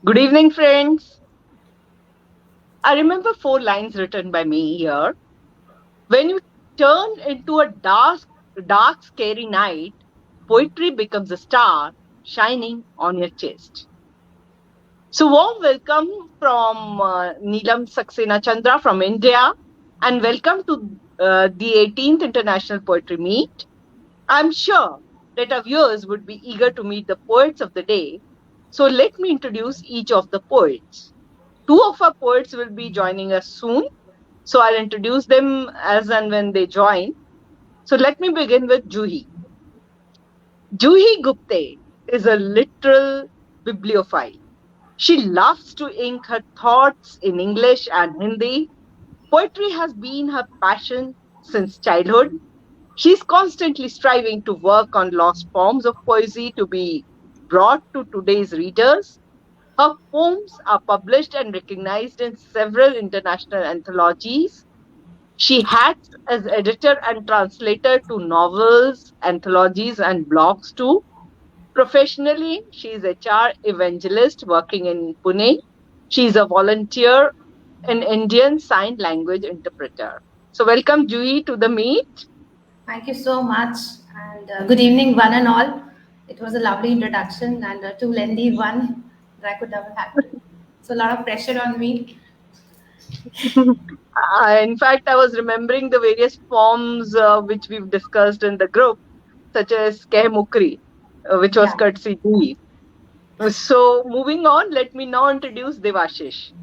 Good evening, friends. I remember four lines written by me here. When you turn into a dark, scary night, poetry becomes a star shining on your chest. So, warm welcome from Neelam Saxena Chandra from India, and welcome to the 18th International Poetry Meet. I'm sure that our viewers would be eager to meet the poets of the day. So, let me introduce each of the poets. Two of our poets will be joining us soon. So I'll introduce them as and when they join. So let me begin with Juhi. Juhi Gupte is a literal bibliophile. She loves to ink her thoughts in English and Hindi. Poetry has been her passion since childhood. She's constantly striving to work on lost forms of poesy to be brought to today's readers. Her poems are published and recognized in several international anthologies. She acts as editor and translator to novels, anthologies, and blogs too. Professionally, she is HR evangelist working in Pune. She is a volunteer in Indian Sign Language interpreter. So, welcome, Juhi, to the meet. Thank you so much, and good evening, one and all. It was a lovely introduction and a too lengthy one that I could never handle. So a lot of pressure on me. In fact, I was remembering the various forms which we've discussed in the group, such as Keh Mukri, which was Yeah. courtesy Juhi. So, moving on, let me now introduce Debashish.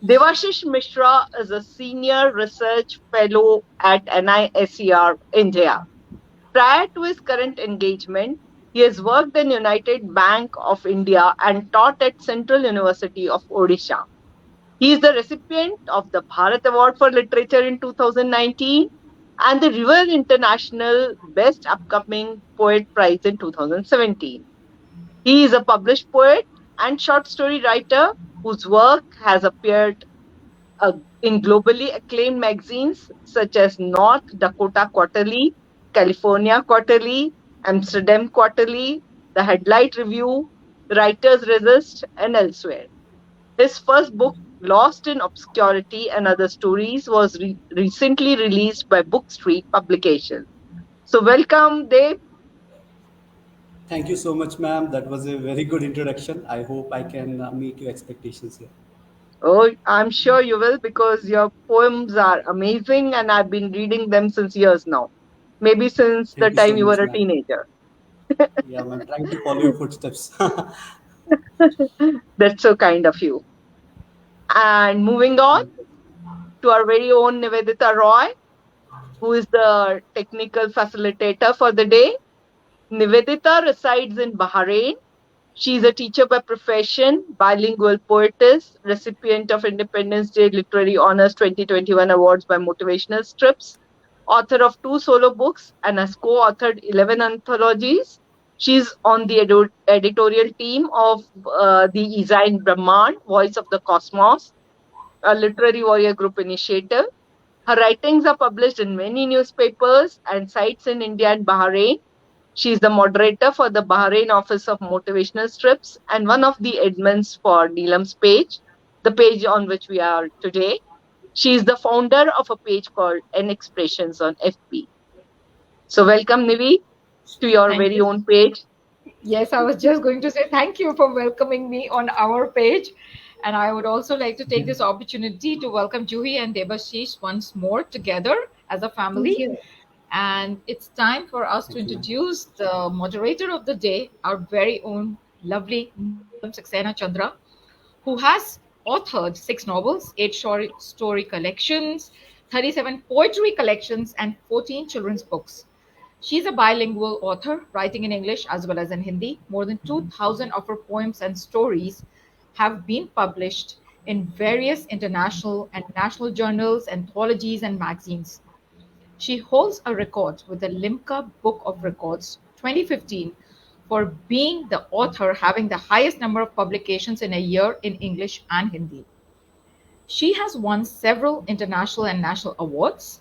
Debashish Mishra is a senior research fellow at NISER, India. Prior to his current engagement, he has worked in United Bank of India and taught at Central University of Odisha. He is the recipient of the Bharat Award for Literature in 2019 and the River International Best Upcoming Poet Prize in 2017. He is a published poet and short story writer whose work has appeared in globally acclaimed magazines such as North Dakota Quarterly, California Quarterly, Amsterdam Quarterly, The Headlight Review, Writers Resist, and elsewhere. His first book, Lost in Obscurity and Other Stories, was recently released by Book Street Publications. So, welcome, Dave. Thank you so much, ma'am. That was a very good introduction. I hope I can meet your expectations here. Oh, I'm sure you will because your poems are amazing and I've been reading them since years now. Maybe since the Thank you time so you were much, a ma'am. teenager. Yeah, I'm trying to follow your footsteps. That's so kind of you. And moving on to our very own Nivedita Roy, who is the technical facilitator for the day. Nivedita resides in Bahrain. She is a teacher by profession, bilingual poetess, recipient of Independence Day Literary Honors 2021 awards by Motivational Strips, author of two solo books, and has co-authored 11 anthologies. She's on the editorial team of the Izain Brahman, Voice of the Cosmos, a literary warrior group initiative. Her writings are published in many newspapers and sites in India and Bahrain. She is the moderator for the Bahrain Office of Motivational Strips and one of the admins for Neelam's page, the page on which we are today. She is the founder of a page called N Expressions on FB. So, welcome, Nivi, to your Thank very you. own page. Yes, I was just going to say thank you for welcoming me on our page. And I would also like to take this opportunity to welcome Juhi and Debashish once more together as a Thank family. you. And it's time for us to Thank you, ma'am. introduce the moderator of the day, our very own lovely Neelam Saxena Chandra, who has authored 6 novels, 8 story collections, 37 poetry collections, and 14 children's books. She's a bilingual author, writing in English as well as in Hindi. More than 2,000 of her poems and stories have been published in various international and national journals, anthologies, and magazines. She holds a record with the Limca Book of Records 2015 for being the author having the highest number of publications in a year in English and Hindi. She has won several international and national awards.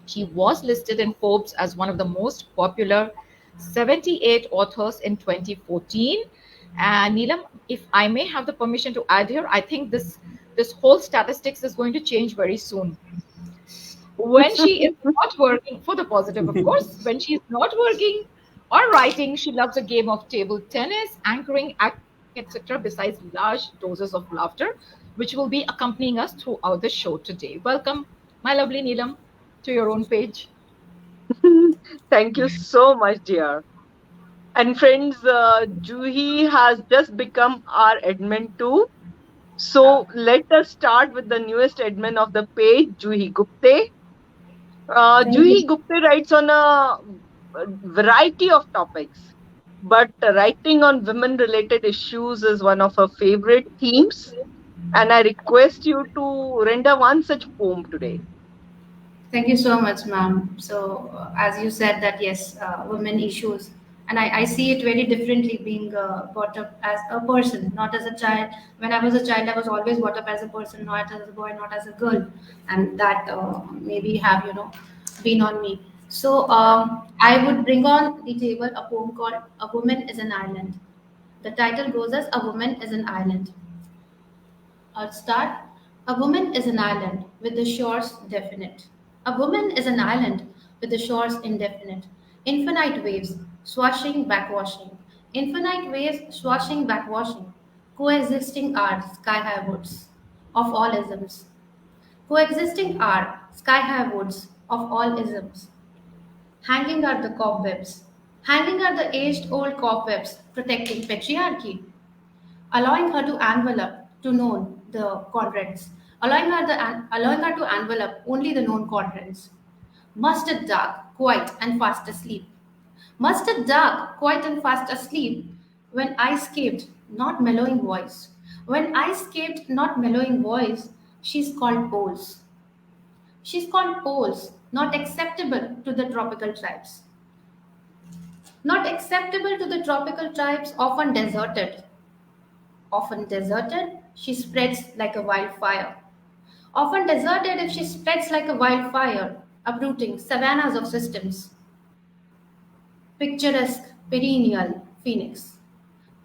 She was listed in Forbes as one of the most popular 78 authors in 2014. And Neelam, if I may have the permission to add here, I think this whole statistics is going to change very soon. When she is not working, for the positive, of course, when she is not working or writing, she loves a game of table tennis, anchoring, acting, etc., besides large doses of laughter, which will be accompanying us throughout the show today. Welcome, my lovely Neelam, to your own page. Thank you so much, dear. And friends, Juhi has just become our admin too. So let us start with the newest admin of the page, Juhi Gupte. Thank you. Juhi Gupte writes on a variety of topics, but writing on women related issues is one of her favorite themes. And I request you to render one such poem today. Thank you so much, ma'am. So, as you said that yes, women issues, and I see it very differently being brought up as a person, not as a child. When I was a child, I was always brought up as a person, not as a boy, not as a girl, and that maybe have been on me. So, I would bring on the table a poem called "A Woman Is an Island." The title goes as "A Woman Is an Island." I'll start. A woman is an island with the shores definite. A woman is an island with the shores indefinite. Infinite waves swashing, backwashing. Infinite waves swashing, backwashing. Coexisting are sky high woods of all isms. Coexisting are sky high woods of all isms. Hanging are the cobwebs. Hanging are the aged old cobwebs protecting patriarchy, allowing her to envelop to know the quadrants, allowing her to envelop only the known quadrants. Mustard dark, quiet and fast asleep. Mustard dark, quiet and fast asleep. When I escaped, not mellowing voice. When I escaped, not mellowing voice, she's called poles. She's called poles, not acceptable to the tropical tribes. Not acceptable to the tropical tribes, often deserted, she spreads like a wildfire. Often deserted, if she spreads like a wildfire, uprooting savannas of systems. Picturesque, perennial phoenix.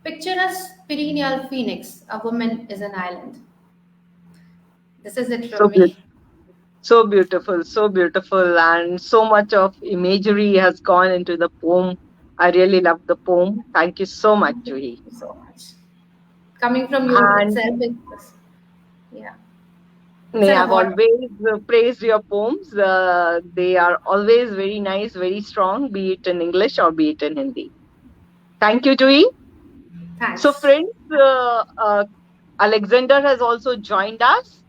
Picturesque, perennial phoenix. A woman is an island. This is it So from me. beautiful. So beautiful, and so much of imagery has gone into the poem. I really love the poem. Thank you so much, Thank Juhi. you so much. Coming from you And itself, it's, yeah, it's nay, an I've award. always praised your poems. They are always very nice, very strong, be it in English or be it in Hindi. Thank you, Juhi. So, Thanks. friends, Alexander has also joined us,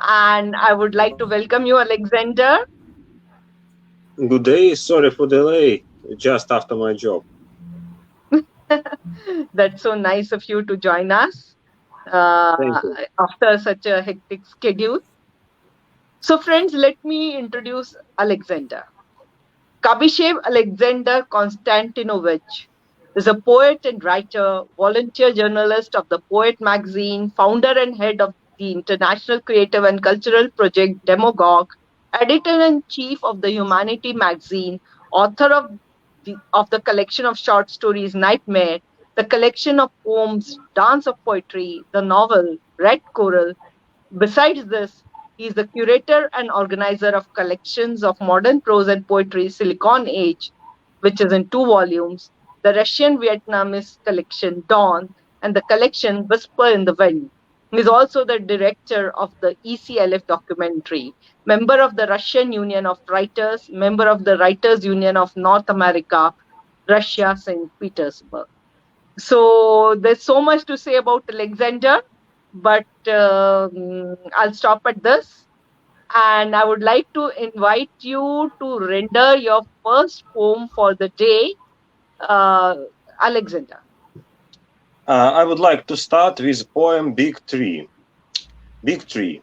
and I would like to welcome you, Alexander. Good day. Sorry for delay. Just after my job. That's so nice of you to join us Thank you. after such a hectic schedule. So, friends, let me introduce Alexander. Kabishev Alexander Konstantinovich is a poet and writer, volunteer journalist of the Poet magazine, founder and head of the international creative and cultural project Demagogue, editor-in-chief of the Humanity magazine, author of the collection of short stories Nightmare, the collection of poems Dance of Poetry, the novel Red Coral. Besides this, he is the curator and organizer of collections of modern prose and poetry Silicon Age, which is in two volumes, the Russian Vietnamese collection Dawn and the collection Whisper in the Wind. He is also the director of the ECLF documentary, member of the Russian Union of Writers, member of the Writers Union of North America, Russia, St. Petersburg. So there's so much to say about Alexander, but I'll stop at this. And I would like to invite you to render your first poem for the day, uh, Alexander. I would like to start with poem Big Tree. Big Tree.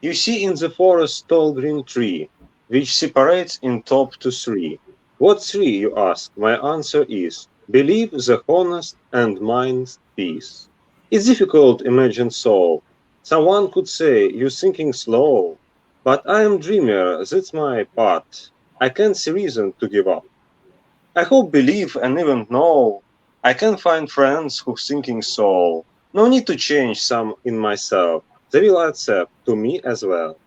You see in the forest tall green tree, which separates in top to three. What three, you ask? My answer is, believe the honest and mind's peace. It's difficult, imagine so. Someone could say, you thinking slow. But I am dreamer, that's my part. I can't see reason to give up. I hope, believe, and even know I can find friends who thinking soul. No need to change some in myself. They will accept to me as well.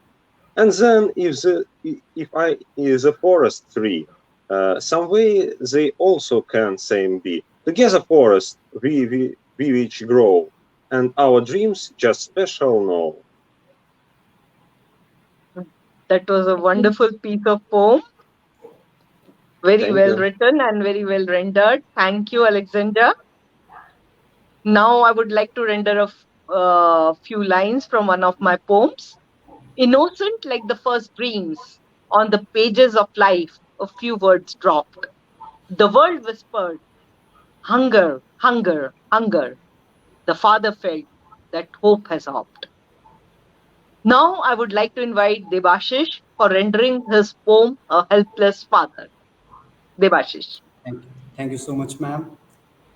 And then if I is a forest tree, some way they also can same be. Together forest we which grow, and our dreams just special know. That was a I think wonderful piece of poem, very Thank well you. written and very well rendered. Thank you, Alexander. Now I would like to render a few lines from one of my poems. Innocent like the first dreams, on the pages of life, a few words dropped. The world whispered, hunger, hunger, hunger. The father felt that hope has hopped. Now I would like to invite Debashish for rendering his poem, A Helpless Father. Debashish. Thank you so much, ma'am.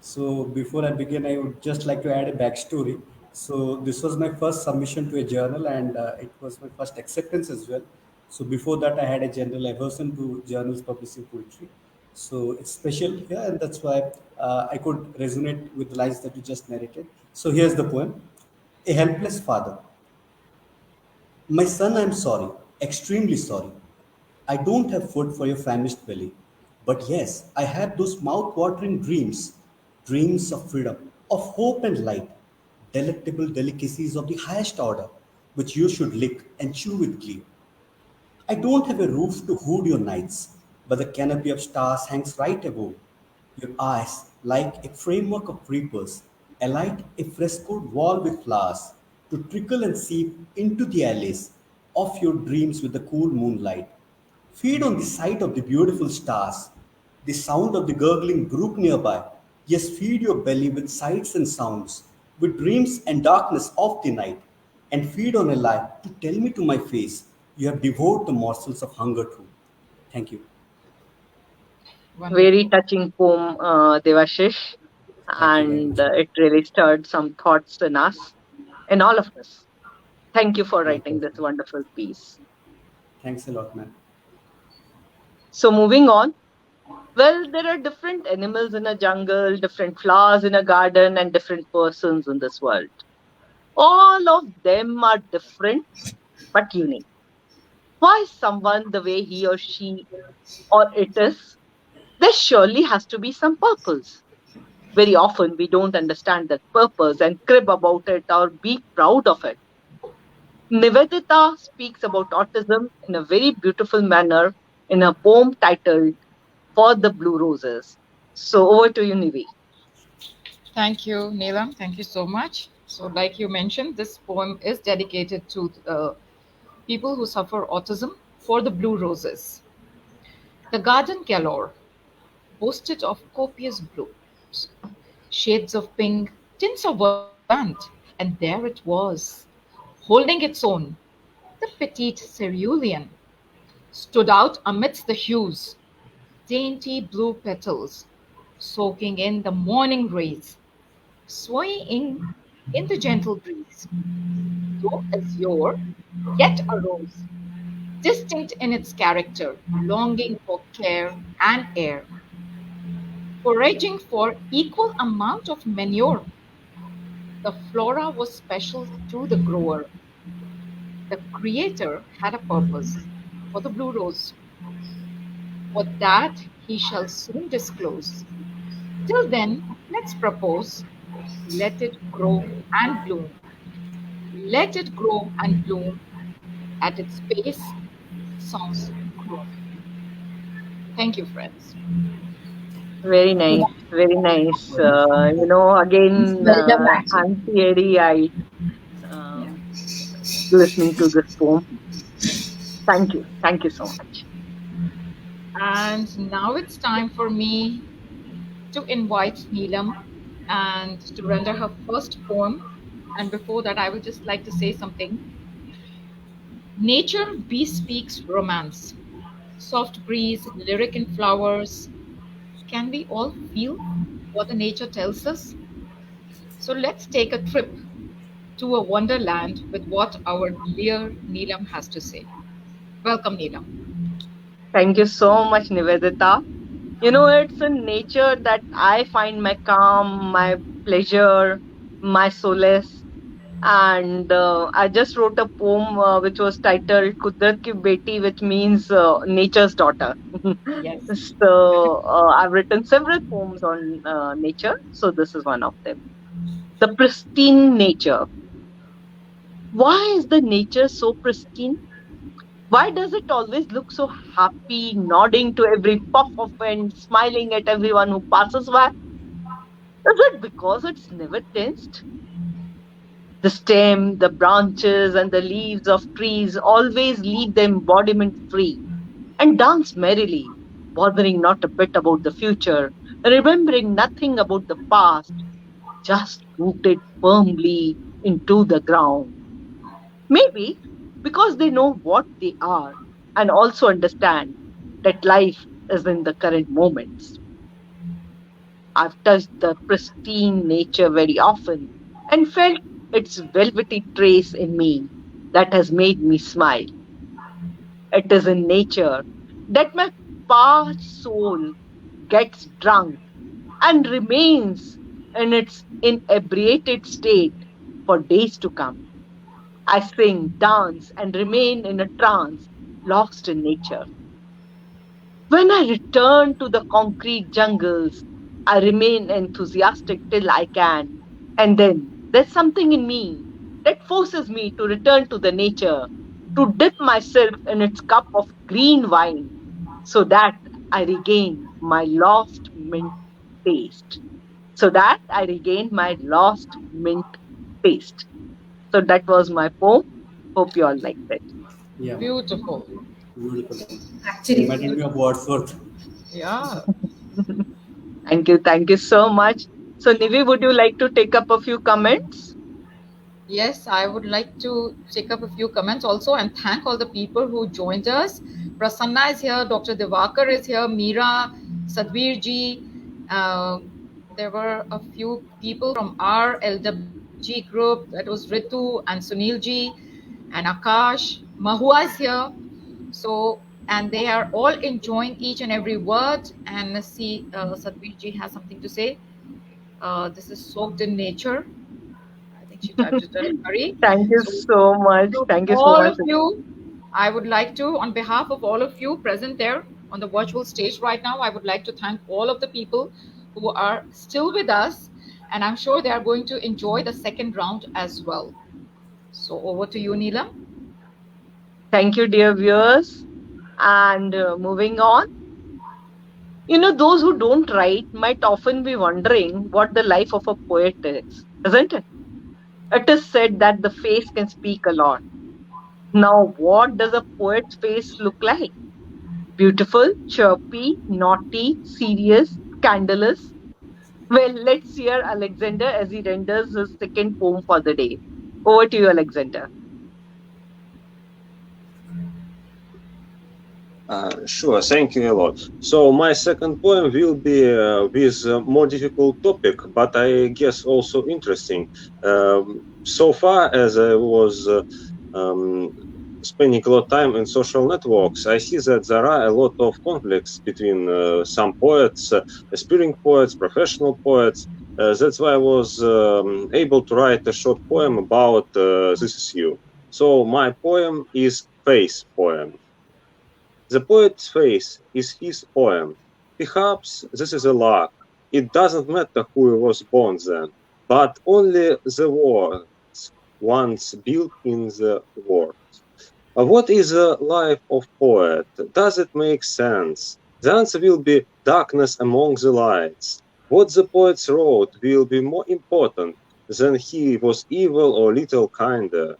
So before I begin, I would just like to add a backstory. So this was my first submission to a journal, and it was my first acceptance as well. So before that, I had a general aversion to journals publishing poetry. So it's special here, and that's why I could resonate with the lines that you just narrated. So here's the poem: A helpless father. My son, I'm sorry, extremely sorry. I don't have food for your famished belly. But yes, I have those mouth-watering dreams, dreams of freedom, of hope and light, delectable delicacies of the highest order, which you should lick and chew with glee. I don't have a roof to hood your nights, but the canopy of stars hangs right above. Your eyes, like a framework of creepers, alight a frescoed wall with flowers, to trickle and seep into the alleys of your dreams with the cool moonlight. Feed on the sight of the beautiful stars, the sound of the gurgling brook nearby. Yes, feed your belly with sights and sounds, with dreams and darkness of the night, and feed on a lie to tell me to my face you have devoured the morsels of hunger too. Thank you. Very wonderful. touching poem, Devashish, Thank you very and much. it really stirred some thoughts in us, in all of us. Thank you for writing Likewise, this ma'am. wonderful piece. Thanks a lot, man. So, moving on. Well, there are different animals in a jungle, different flowers in a garden, and different persons in this world. All of them are different but unique. Why is someone the way he or she or it is? There surely has to be some purpose. Very often we don't understand that purpose and crib about it or be proud of it. Nivedita speaks about autism in a very beautiful manner in a poem titled For the Blue Roses. So over to you, Nivi. Thank you, Neelam. Thank you so much. So, like you mentioned, this poem is dedicated to people who suffer autism for the blue roses. The garden galore boasted of copious blooms, shades of pink, tints of verdant, and there it was, holding its own. The petite cerulean stood out amidst the hues, dainty blue petals, soaking in the morning rays, swaying in the gentle breeze, though azure, yet a rose, distinct in its character, longing for care and air, foraging for equal amount of manure. The flora was special to the grower. The creator had a purpose for the blue rose. For that he shall soon disclose. Till then, let's propose, let it grow and bloom. Let it grow and bloom at its pace. Sounds cruel. Thank you, friends. Very nice, very nice. Again, Well done, actually. I'm teary-eyed Yeah. um, listening to this poem. Thank you. Thank you so much. And now it's time for me to invite Neelam and to render her first poem. And before that, I would just like to say something. Nature bespeaks romance. Soft breeze, lyric in flowers. Can we all feel what the nature tells us? So let's take a trip to a wonderland with what our dear Neelam has to say. Welcome, Neelam. Thank you so much, Nivedita. It's in nature that I find my calm, my pleasure, my solace. And I just wrote a poem which was titled Kudrat Ki Beti, which means nature's daughter. Yes. So I've written several poems on nature. So this is one of them. The pristine nature. Why is the nature so pristine? Why does it always look so happy, nodding to every puff of wind, smiling at everyone who passes by? Is it because it's never tensed? The stem, the branches, and the leaves of trees always leave the embodiment free and dance merrily, bothering not a bit about the future, remembering nothing about the past, just rooted firmly into the ground. Maybe because they know what they are and also understand that life is in the current moments. I've touched the pristine nature very often and felt its velvety trace in me that has made me smile. It is in nature that my parched soul gets drunk and remains in its inebriated state for days to come. I sing, dance, and remain in a trance, lost in nature. When I return to the concrete jungles, I remain enthusiastic till I can. And then there's something in me that forces me to return to the nature, to dip myself in its cup of green wine, so that I regain my lost mint taste. So that I regain my lost mint taste. So that was my poem. Hope you all liked it. Yeah, Beautiful. beautiful. Actually, Reminded me of Wordsworth. Yeah. Thank you. Thank you so much. So, Nivi, would you like to take up a few comments? Yes, I would like to take up a few comments also and thank all the people who joined us. Prasanna is here, Dr. Devakar is here, Meera, Sadhvir ji. Uh, there were a few people from our LWG group. That was Ritu and Sunil ji and Akash. Mahua is here. So, and they are all enjoying each and every word. And see, Sadhvir ji has something to say. This is soaked in nature. I think she typed it in a hurry. Thank you So, so much. to Thank you so all much. of you, I would like to, on behalf of all of you present there on the virtual stage right now, I would like to thank all of the people who are still with us. And I'm sure they are going to enjoy the second round as well. So over to you, Neelam. Thank you, dear viewers. And moving on, those who don't write might often be wondering what the life of a poet is, isn't it? It is said that the face can speak a lot. Now, what does a poet's face look like? Beautiful, chirpy, naughty, serious, scandalous? Well, let's hear Alexander as he renders his second poem for the day. Over to you, Alexander. Sure, thank you a lot. So my second poem will be with a more difficult topic, but I guess also interesting. So far as I was um, spending a lot of time in social networks, I see that there are a lot of conflicts between some poets, aspiring poets, professional poets. That's why I was able to write a short poem about this issue. So my poem is Face Poem. The poet's face is his poem. Perhaps this is a luck. It doesn't matter who was born then, but only the words once built in the world. What is the life of poet? Does it make sense? The answer will be darkness among the lights. What the poet wrote will be more important than he was evil or little kinder.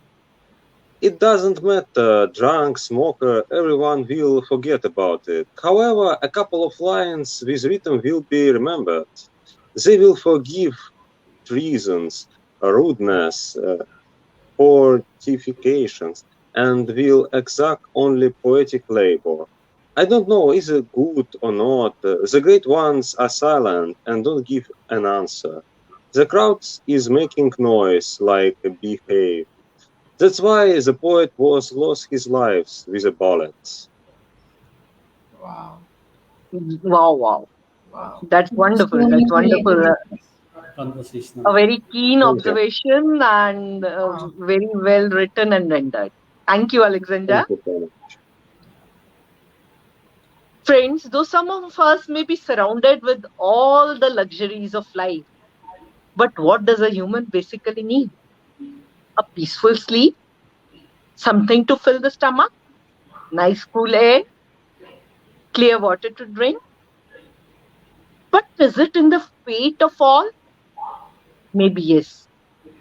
It doesn't matter, drunk, smoker, everyone will forget about it. However, a couple of lines with rhythm will be remembered. They will forgive treasons, rudeness, fortifications, and will exact only poetic labor. I don't know, is it good or not? The great ones are silent and don't give an answer. The crowd is making noise like a behave. That's why the poet was lost his lives with a bullet. Wow. Wow, wow. Wow. That's So wonderful. many That's wonderful. creativity. A Conversational. very keen Thank you. observation and Wow. very well written and rendered. Thank you, Alexander. Thank you so much. Friends, though some of us may be surrounded with all the luxuries of life, but what does a human basically need? A peaceful sleep, something to fill the stomach, nice cool air, clear water to drink. But is it in the fate of all? Maybe yes,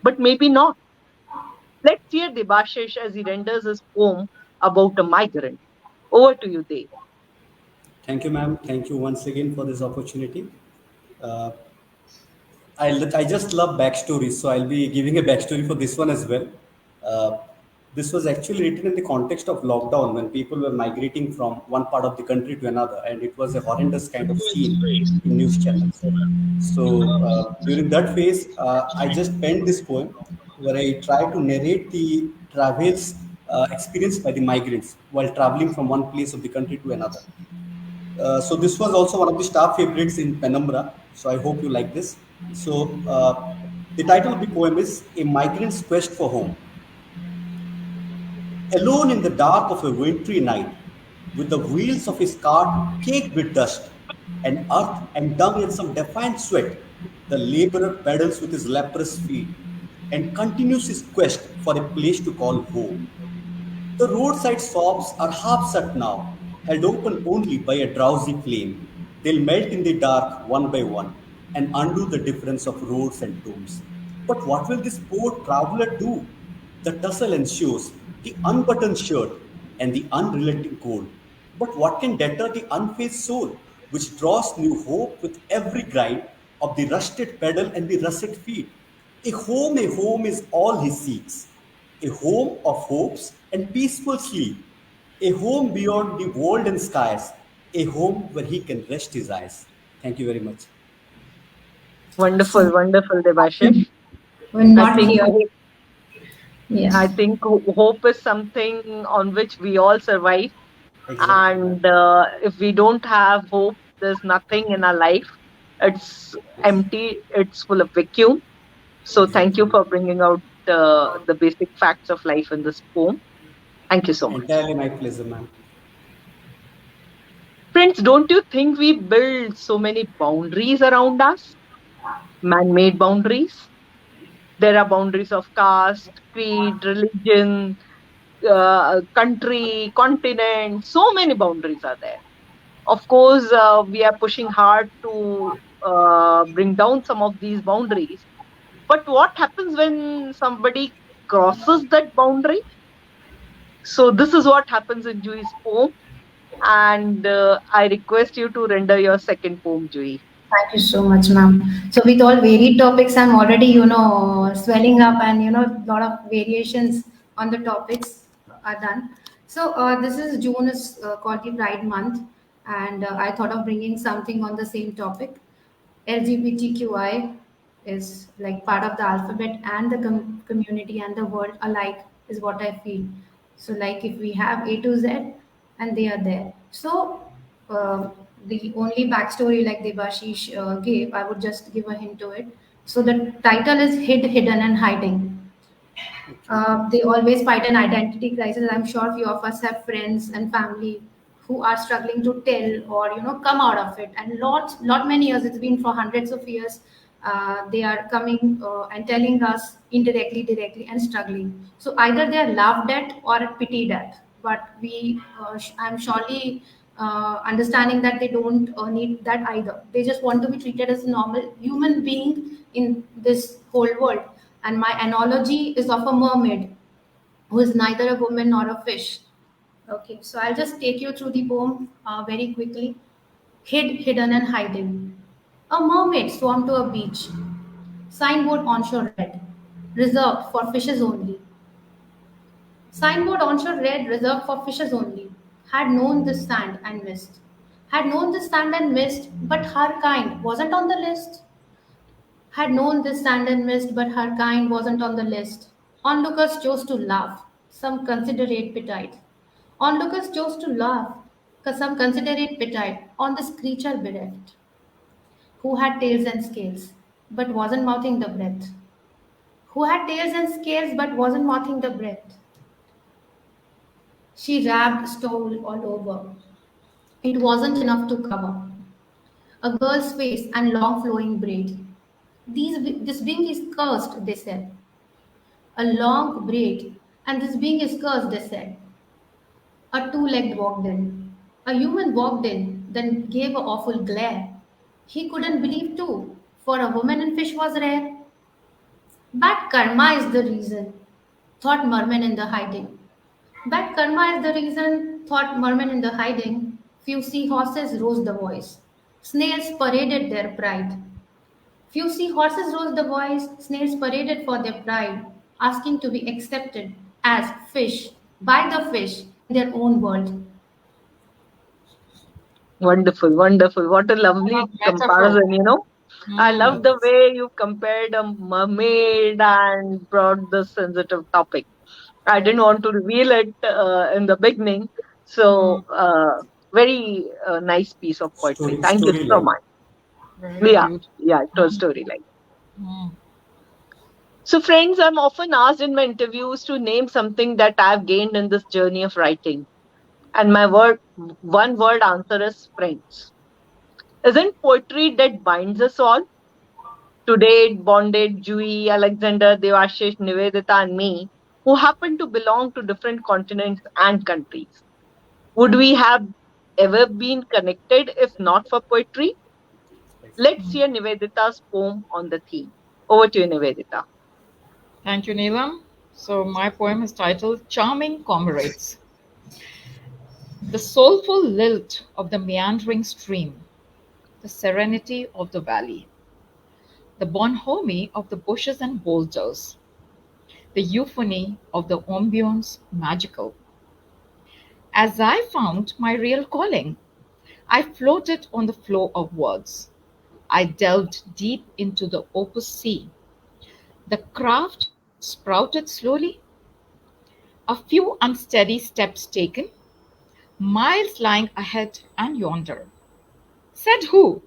but maybe not. Let's hear Debashish as he renders his poem about a migrant. Over to you, Dave. Thank you, ma'am. Thank you once again for this opportunity. Uh, I just love backstories, so I'll be giving a backstory for this one as well. Uh, this was actually written in the context of lockdown when people were migrating from one part of the country to another, and it was a horrendous kind of scene in news channels. So during that phase, I just penned this poem where I try to narrate the travels experienced by the migrants while traveling from one place of the country to another. So this was also one of the star favorites in Penumbra. So I hope you like this. So the title of the poem is A Migrant's Quest for Home. Alone in the dark of a wintry night, with the wheels of his cart caked with dust and earth and dung and some defiant sweat, the laborer pedals with his leprous feet and continues his quest for a place to call home. The roadside shops are half shut now, held open only by a drowsy flame. They'll melt in the dark one by one and undo the difference of roads and tombs. But what will this poor traveler do? The tussle ensures, the unbuttoned shirt and the unrelenting cold. But what can deter the unfazed soul, which draws new hope with every grind of the rusted pedal and the russet feet? A home is all he seeks, a home of hopes and peaceful sleep, a home beyond the world and skies, a home where he can rest his eyes. Thank you very much. Wonderful, So wonderful, Debashish. we're I not think here. hope, Yeah. I think hope is something on which we all survive. Exactly, ma'am. And if we don't have hope, there's nothing in our life. It's empty. It's full of vacuum. So thank Exactly, you ma'am. for bringing out the basic facts of life in this poem. Thank you so much. Entirely my pleasure, ma'am. Friends, don't you think we build so many boundaries around us? Man made boundaries. There are boundaries of caste, creed, religion, country, continent. So many boundaries are there. Of course, we are pushing hard to bring down some of these boundaries. But what happens when somebody crosses that boundary? So, this is what happens in Juhi's poem. And I request you to render your second poem, Juhi. Thank you so much, ma'am. So with all varied topics, I'm already, swelling up, and a lot of variations on the topics are done. So this is June is called the Pride Month, and I thought of bringing something on the same topic. LGBTQI is like part of the alphabet and the community and the world alike is what I feel. So like if we have A to Z and they are there. So uh, the only backstory like Debashish gave, I would just give a hint to it. So the title is Hidden, and Hiding. Okay. They always fight an identity crisis. I'm sure few of us have friends and family who are struggling to tell or come out of it. And lot many years, it's been for hundreds of years. They are coming and telling us indirectly, directly, and struggling. So either they are laughed at or pitied at. But I'm surely understanding that they don't need that either. They just want to be treated as a normal human being in this whole world. And my analogy is of a mermaid who is neither a woman nor a fish. Okay, so I'll just take you through the poem very quickly. Hidden, and hiding. A mermaid swam to a beach. Signboard onshore read, reserved for fishes only. Signboard onshore read, reserved for fishes only. Had known this sand and mist. Had known this sand and mist, but her kind wasn't on the list. Had known this sand and mist, but her kind wasn't on the list. Onlookers chose to laugh, some considerate petite. Onlookers chose to laugh, Some consider it petite on this creature bereft, who had tails and scales, but wasn't mouthing the breath. Who had tails and scales, but wasn't mouthing the breath. She wrapped stole all over. It wasn't enough to cover a girl's face and long flowing braid. This being is cursed, they said. A long braid, and this being is cursed, they said. A two-legged walked in. A human walked in, then gave a awful glare. He couldn't believe too, for a woman in fish was rare. Bad karma is the reason, thought merman in the hiding. Bad karma is the reason, thought merman in the hiding. Few seahorses rose the voice. Snails paraded their pride. Few seahorses rose the voice. Snails paraded for their pride, asking to be accepted as fish by the fish in their own world. Wonderful, wonderful. What a What lovely a metaphor. comparison. I love Hmm. the way you compared a mermaid and brought this sensitive topic. I didn't Yes. want to reveal it in the beginning. Hmm. So, very nice piece of poetry. Thank you so Storyline. much. Very Yeah, beautiful. yeah, it was Hmm. storyline. Hmm. So, friends, I'm often asked in my interviews to name something that I've gained in this journey of writing. And my one word answer is friends. Isn't poetry that binds us all? Today, it bonded Juhi, Alexander, Debashish, Nivedita, and me, who happen to belong to different continents and countries. Would we have ever been connected if not for poetry? Let's hear Nivedita's poem on the theme. Over to you, Nivedita. Thank you, Neelam. So, my poem is titled Charming Comrades. The soulful lilt of the meandering stream, the serenity of the valley, the bonhomie of the bushes and boulders, the euphony of the ambience magical. As I found my real calling, I floated on the flow of words. I delved deep into the opus sea. The craft sprouted slowly, a few unsteady steps taken, miles lying ahead and yonder. Said who?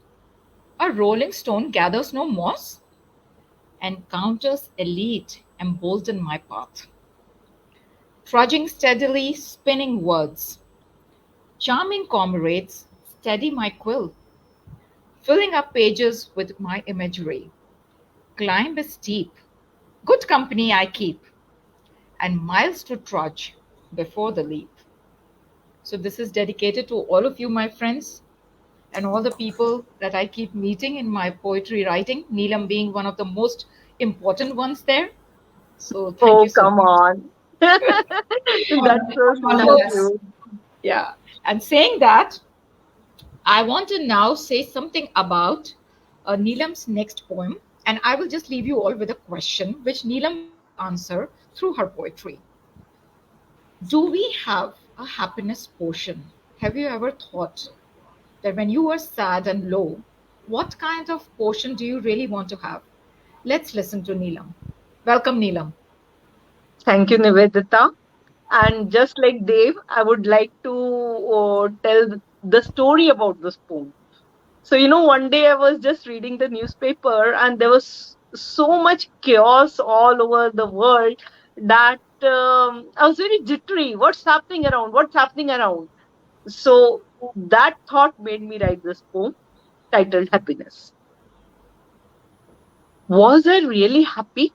A rolling stone gathers no moss? Encounters elite embolden my path. Trudging steadily, spinning words. Charming comrades steady my quill, filling up pages with my imagery. Climb is steep, good company I keep, and miles to trudge before the leap. So, this is dedicated to all of you, my friends, and all the people that I keep meeting in my poetry writing, Neelam being one of the most important ones there. So, thank Oh, you so come much. on. That's so All sweet of of So, us. you. yeah, and saying that, I want to now say something about Neelam's next poem, and I will just leave you all with a question which Neelam will answer through her poetry. Do we have a happiness potion? Have you ever thought that when you are sad and low, what kind of potion do you really want to have? Let's listen to Neelam. Welcome, Neelam. Thank you, Nivedita. And just like Dave, I would like to tell the story about this poem. So, one day I was just reading the newspaper and there was so much chaos all over the world that I was very jittery. What's happening around? What's happening around? So, that thought made me write this poem titled Happiness. Was I really happy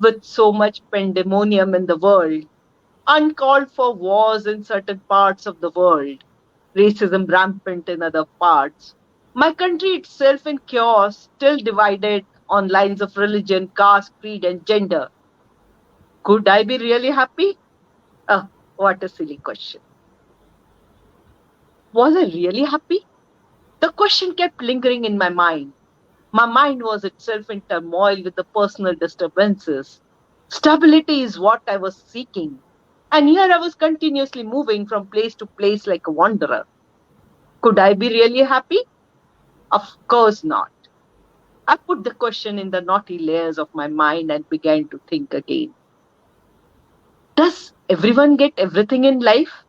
with so much pandemonium in the world? Uncalled for wars in certain parts of the world, racism rampant in other parts. My country itself in chaos, still divided on lines of religion, caste, creed, and gender. Could I be really happy? Ah, what a silly question. Was I really happy? The question kept lingering in my mind. My mind was itself in turmoil with the personal disturbances. Stability is what I was seeking. And here I was continuously moving from place to place like a wanderer. Could I be really happy? Of course not. I put the question in the knotty layers of my mind and began to think again. Does everyone get everything in life?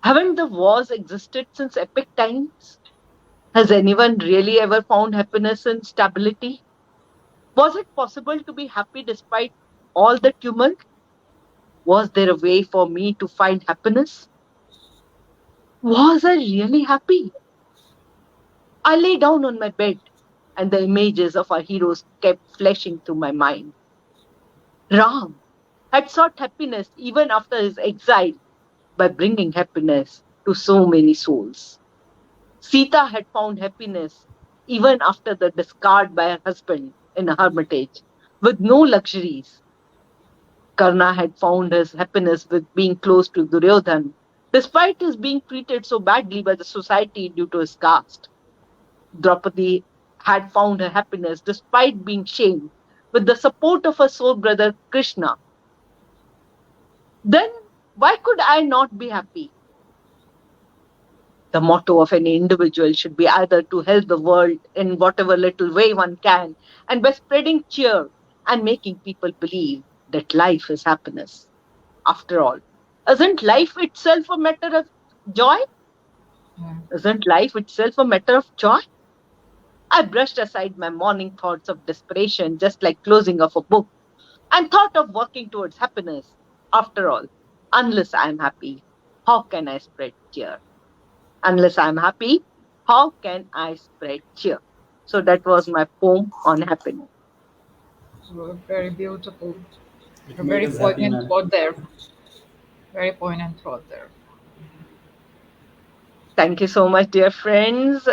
Haven't the wars existed since epic times? Has anyone really ever found happiness in stability? Was it possible to be happy despite all the tumult? Was there a way for me to find happiness? Was I really happy? I lay down on my bed, and the images of our heroes kept flashing through my mind. Ram had sought happiness even after his exile by bringing happiness to so many souls. Sita had found happiness even after the discard by her husband in a hermitage with no luxuries. Karna had found his happiness with being close to Duryodhan, despite his being treated so badly by the society due to his caste. Draupadi had found her happiness despite being shamed with the support of her soul brother Krishna. Then why could I not be happy? The motto of any individual should be either to help the world in whatever little way one can, and by spreading cheer and making people believe that life is happiness. After all, isn't life itself a matter of joy? Yeah. Isn't life itself a matter of joy? I brushed aside my morning thoughts of desperation, just like closing of a book, and thought of working towards happiness. After all, unless I am happy, how can I spread cheer? Unless I am happy, how can I spread cheer? So that was my poem on happiness. Very beautiful. It A made very us happy, poignant ma'am. thought there. Very poignant thought there. Thank you so much, dear friends.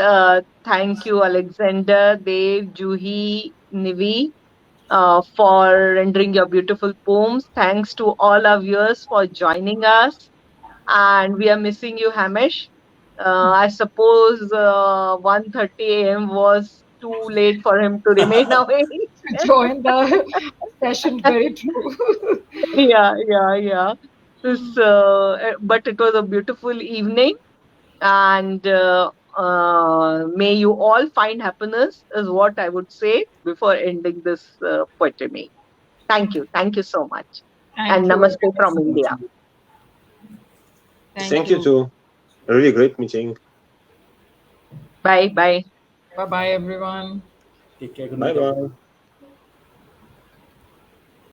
Thank you, Alexander, Dave, Juhi, Nivi, for rendering your beautiful poems. Thanks to all our viewers for joining us. And we are missing you, Hamish. I suppose 1:30 a.m. was too late for him to remain awake. Join the session. Very true. Yeah. But it was a beautiful evening, and may you all find happiness, is what I would say before ending this poetry meet. Thank you so much, and Thank you, namaste Thank you from so everyone. much, India. ma'am. Thank Thank you you. too. A really great meeting. Bye bye. Bye bye, everyone. Take care. Good Bye night, bye. everyone.